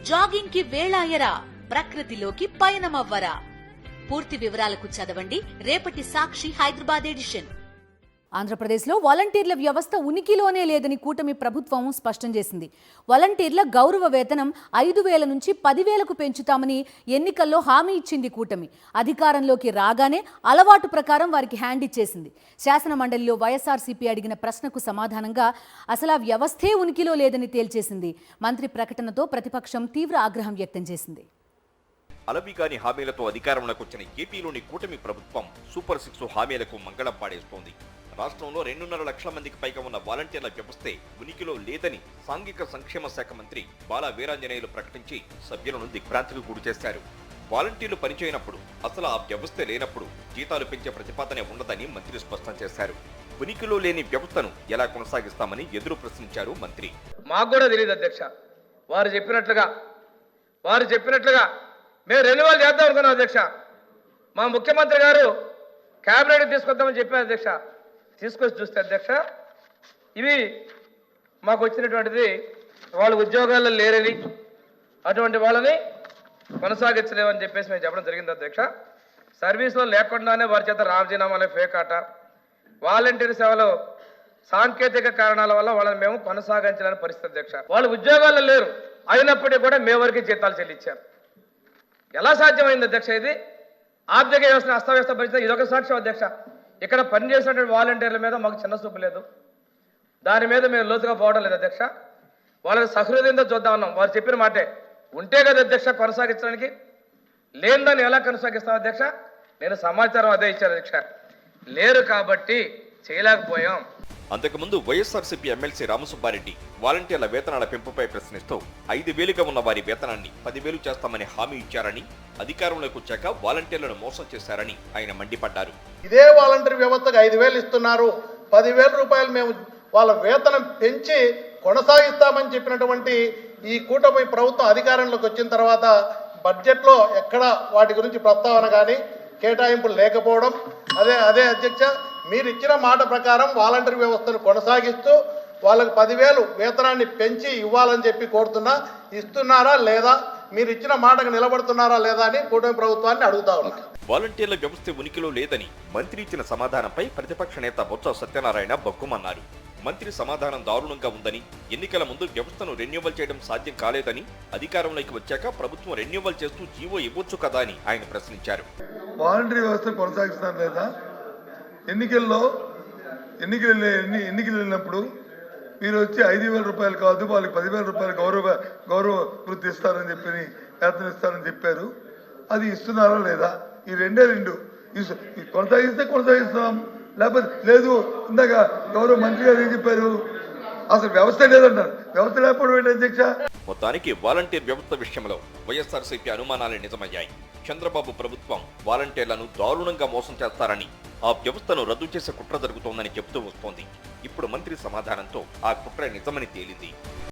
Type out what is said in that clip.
Jogging కి వేళాయరా, ప్రకృతిలోకి పయనమవ్వరా? పూర్తి వివరాలకు చదవండి రేపటి సాక్షి హైదరాబాద్ ఎడిషన్. ఆంధ్రప్రదేశ్లో వాలంటీర్ల వ్యవస్థ ఉనికిలోనే లేదని కూటమి ప్రభుత్వం స్పష్టం చేసింది. వాలంటీర్ల గౌరవ వేతనం 5,000 నుంచి 10,000కు పెంచుతామని ఎన్నికల్లో హామీ ఇచ్చింది కూటమి. అధికారంలోకి రాగానే అలవాటు ప్రకారం వారికి హ్యాండ్ ఇచ్చేసింది. శాసన మండలిలో వైఎస్ఆర్సీపీ అడిగిన ప్రశ్నకు సమాధానంగా అసలు ఆ వ్యవస్థే ఉనికిలో లేదని తేల్చేసింది. మంత్రి ప్రకటనతో ప్రతిపక్షం తీవ్ర ఆగ్రహం వ్యక్తం చేసింది. అలవిగాని హామీలతో అధికారంలోకి వచ్చిన ఏపీలోని కూటమి ప్రభుత్వం సూపర్ 6 హామీలకు మంగళం పాడేస్తోంది. రాష్ట్రంలో 2.5 లక్షల మందికి పైగా ఉన్న వాలంటీర్ల వ్యవస్థే ఉనికిలో లేదని సాంఘిక సంక్షేమ శాఖ మంత్రి బాల వీరాంజనేయులు ప్రకటించి సభ్యులను దిగ్భ్రాంతికి గురిచేశారు. వాలంటీర్లు పనిచేయనప్పుడు, అసలు ఆ వ్యవస్థ లేనప్పుడు జీతాలు పెంచే ప్రతిపాదనే ఉండదని మంత్రి స్పష్టం చేశారు. ఉనికిలో లేని వ్యవస్థను ఎలా కొనసాగిస్తామని ఎదురు ప్రశ్నించారు మంత్రి. మాకు కూడా తెలియదు అధ్యక్ష, వారు చెప్పినట్లుగా మేము రెన్యువల్ చేద్దాం అనుకున్నాం అధ్యక్ష. మా ముఖ్యమంత్రి గారు క్యాబినెట్ తీసుకొద్దామని చెప్పారు అధ్యక్ష. తీసుకొచ్చి చూస్తే అధ్యక్ష, ఇవి మాకు వచ్చినటువంటిది వాళ్ళు ఉద్యోగాల్లో లేరని, అటువంటి వాళ్ళని కొనసాగించలేమని చెప్పేసి మేము చెప్పడం జరిగింది అధ్యక్ష. సర్వీస్లో లేకుండానే వారి చేత రాజీనామాలే ఫేక్ ఆట, వాలంటీర్ సేవలో సాంకేతిక కారణాల వల్ల వాళ్ళని మేము కొనసాగించలేని పరిస్థితి అధ్యక్ష. వాళ్ళు ఉద్యోగాల్లో లేరు, అయినప్పటికీ కూడా మేము వరకు జీతాలు చెల్లించారు. ఎలా సాధ్యమైంది అధ్యక్ష? ఇది ఆర్థిక వ్యవస్థను అస్తవ్యస్త పరిస్థితి. ఇదొక సాక్ష్యం అధ్యక్ష. ఇక్కడ పనిచేసినటువంటి వాలంటీర్ల మీద మాకు చిన్న చూపు లేదు, దాని మీద మేము లోతుగా పోవడం లేదు అధ్యక్ష. వాళ్ళని సహృదయంతో చూద్దామన్నాం. వారు చెప్పిన మాటే ఉంటే కదా అధ్యక్ష కొనసాగించడానికి, లేనిదాన్ని ఎలా కొనసాగిస్తాం అధ్యక్ష? నేను సమాచారం అదే ఇచ్చాను అధ్యక్ష, లేరు కాబట్టి చేయలేకపోయాం. అంతకుముందు వైఎస్ఆర్సీపీ ఎమ్మెల్సీ రామసుబ్బారెడ్డి వాలంటీర్ల వేతనాల పెంపుపై ప్రశ్నిస్తూ 5,000గా ఉన్న వారి వేతనాన్ని 10,000 చేస్తామని హామీ ఇచ్చారని, అధికారంలోకి వచ్చాక వాలంటీర్లను మోసం చేశారని ఆయన మండిపడ్డారు. ఇదే వాలంటీర్ వ్యవస్థకు 5,000 ఇస్తున్నారు, 10,000 రూపాయలు మేము వాళ్ళ వేతనం పెంచి కొనసాగిస్తామని చెప్పినటువంటి ఈ కూటమి ప్రభుత్వం అధికారంలోకి వచ్చిన తర్వాత బడ్జెట్లో ఎక్కడ వాటి గురించి ప్రస్తావన కానీ కేటాయింపులు లేకపోవడం. అదే అధ్యక్ష, మీరు ఇచ్చిన మాట ప్రకారం వాలంటీర్ వ్యవస్థను కొనసాగిస్తూ వాళ్ళకు 10,000 వేతనాన్ని పెంచి ఇవ్వాలని చెప్పి కోరుతున్నా. ఇస్తున్నారా లేదా, మీరు ఇచ్చిన మాటకు నిలబడుతున్నారా లేదా అని కూటమి ప్రభుత్వాన్ని అడుగుతా ఉన్నారు. వాలంటీర్ల వ్యవస్థ ఉనికిలో లేదని మంత్రి ఇచ్చిన సమాధానంపై ప్రతిపక్ష నేత బొత్స సత్యనారాయణ బగ్గుమన్నారు. మంత్రి సమాధానం దారుణంగా ఉందని, ఎన్నికల ముందు వ్యవస్థను రెన్యువల్ చేయడం సాధ్యం కాలేదని, అధికారంలోకి వచ్చాక ప్రభుత్వం రెన్యువల్ చేస్తూ జీవో ఇవ్వచ్చు కదా అని ఆయన ప్రశ్నించారు. వాలంటీర్ వ్యవస్థ కొనసాగిస్తారు లేదా? ఎన్నికలు వెళ్ళినప్పుడు మీరు వచ్చి 5,000 రూపాయలు కాదు, వాళ్ళకి 10,000 రూపాయలు గౌరవ వృత్తి ఇస్తారని చెప్పి వేతనం ఇస్తారని చెప్పారు. అది ఇస్తున్నారా లేదా? ఈ రెండు కొనసాగిస్తే కొనసాగిస్తాం, లేకపోతే లేదు. ఇందాక గౌరవ మంత్రి గారు ఏం చెప్పారు? అసలు వ్యవస్థ లేదంటారు. వ్యవస్థ లేకపోవడం ఏంటి అధ్యక్ష? మొత్తానికి వాలంటీర్ వ్యవస్థ విషయంలో వైఎస్ఆర్సీపీ అనుమానాలే నిజమయ్యాయి. చంద్రబాబు ప్రభుత్వం వాలంటీర్లను దారుణంగా మోసం చేస్తారని, ఆ వ్యవస్థను రద్దు చేసే కుట్ర జరుగుతోందని చెబుతూ వస్తోంది. ఇప్పుడు మంత్రి సమాధానంతో ఆ కుట్ర నిజమని తేలింది.